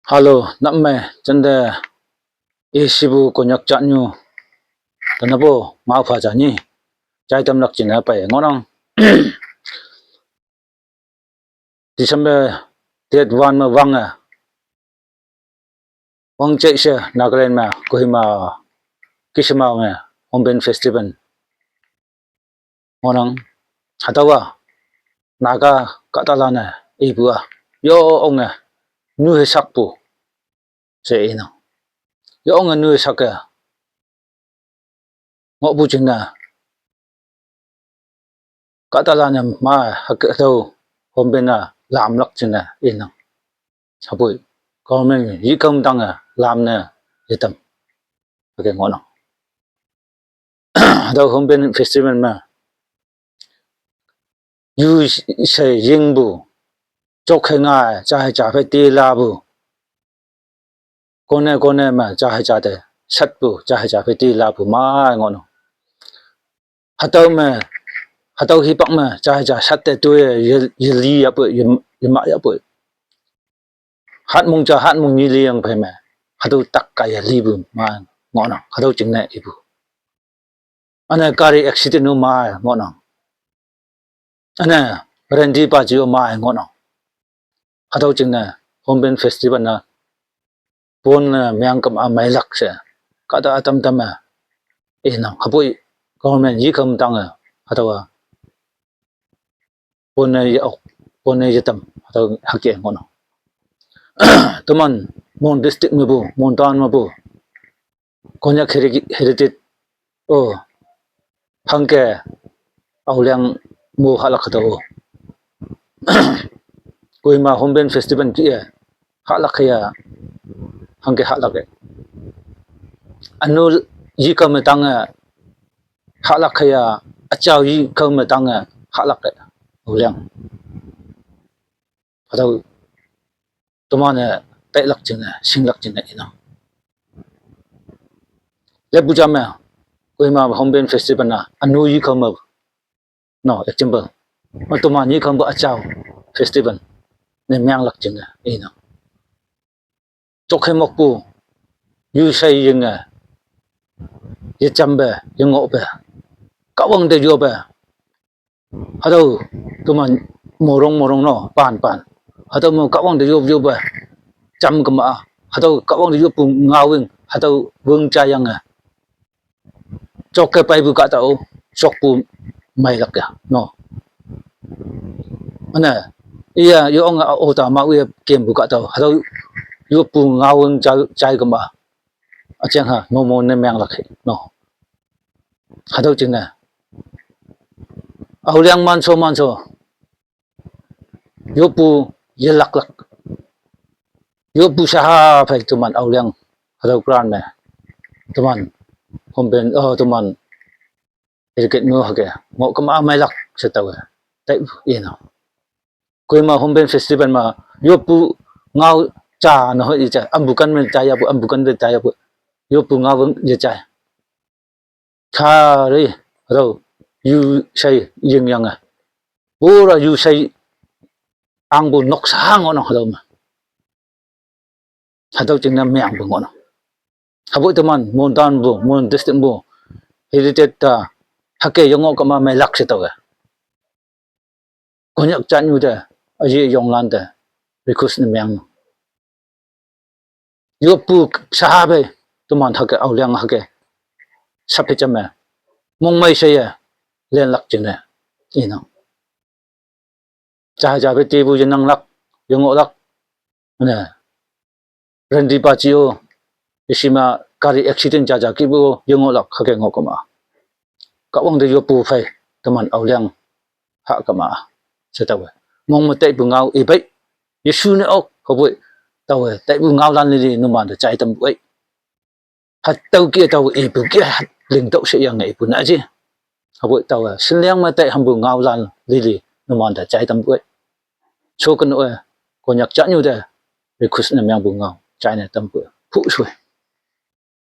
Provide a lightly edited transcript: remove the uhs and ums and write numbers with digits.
Halo, namme chande isibu konyak chanyu tanabo ma pha jani chai tam lak chin pa ngonang December date 1 ma wang chai se Nagaland ma Kohima Kisima ma Homben Festival ngonang hatawa naga katalana ibua yo onga nu he sakpu se ina yo onga nu sakya ngo bu chingna katalana ma hakatau Hombena làm lắc trên này yên lặng, sao vậy? Còn mình ý công tăng làm nè, yên tâm, cái ngon nào. Đâu không bên festival mà, you say riêng bu, chọc hay ngay, chả phải đi la bu, con này mà chả để sắt bu, chả phải đi la bu mà ngon nào. Hạt đâu hi bạc mà chả sắt để tôi li à bu, mãi à bu. Hát mong như liang phải mà hát đâu tắc cái li bu mà ngon nào hát đâu chừng này ibu anh này car accident nu mà ngon nào anh này rendi pa chiu mà ngon nào hát đâu chừng này Homben festival na pon miang kam mai lak se kada tam mà nào hát bui government yi kam tang hát đâu pon này tam hát đâu hát cái ngon nào teman mon district me bu mon town me bu konyak heritage oh hangke auliang mu halak to Kohima Homben Festival kia halak ya hangke halak anu yi kam tang halak ya achau yi kam tang halak auliang atau teman tay lak china sing lak china ina le bu jam Kohima Homben Festival na anu yi kam no example mà teman yi kam ba achau festival nên mang lắc chừng ina chok hay mok pu yu say yung ye cham be yung ngộ be ka wang de yo be hado teman morong no pan hado mo ka wang de yo be cham ka ma hado ka wang de yo pu ngawing hado vương cha yang chok ke pai bu ka tao chok pu mai lak ya no ana iya yo nga ota ma we kem bu ka tao hado yo pu ngawing chai ka ma achang ha no mo ne mang lak no hado ching na auliang man so yo pu ye lak yo pu sa ha phai tuman auliang hado gran ne tuman Homben tuman etiket no ha ke ngo ka ma mai lak se taw tai ina Kohima Homben Festival ma yo pu ngau cha no hi cha ambukan men cha ya bu ambukan de cha ya bu yo pu ngau ye cha kha ri ro yu say ying yang bu ra yu say ang bu nok sang ngon ho ma ha dau ching na myang bu ngon ha bu teman mon dan bu mon district bu heritage ta ha ke yong ka ma mai lak se taw konyak chan yu de aji yong lan de request ne myang yo pu sa be teman ha ke auliang ha ke sa pe cham mong mai se ya len lak ching ne ina cha be ti bu yin nang lak yong lak ne rendi pa chiu isima kari accident cha ki bu yong lak ha ke ngo ko ma ka wang de yo pu phai teman auliang ha ka ma se taw mong ma tai bu ngau e bai yesu ne ok ho bu taw tai bu ngau lan li no man de chai tam bu ha taw kia taw e bu kia ling tau se yang ngai bu na ji ha bu taw sin liang ma tai ham bu ngau lan li no man de chai tam bu so kan o ko nyak cha nyu de request ne myang bu ngau chai ne tam bu phu sui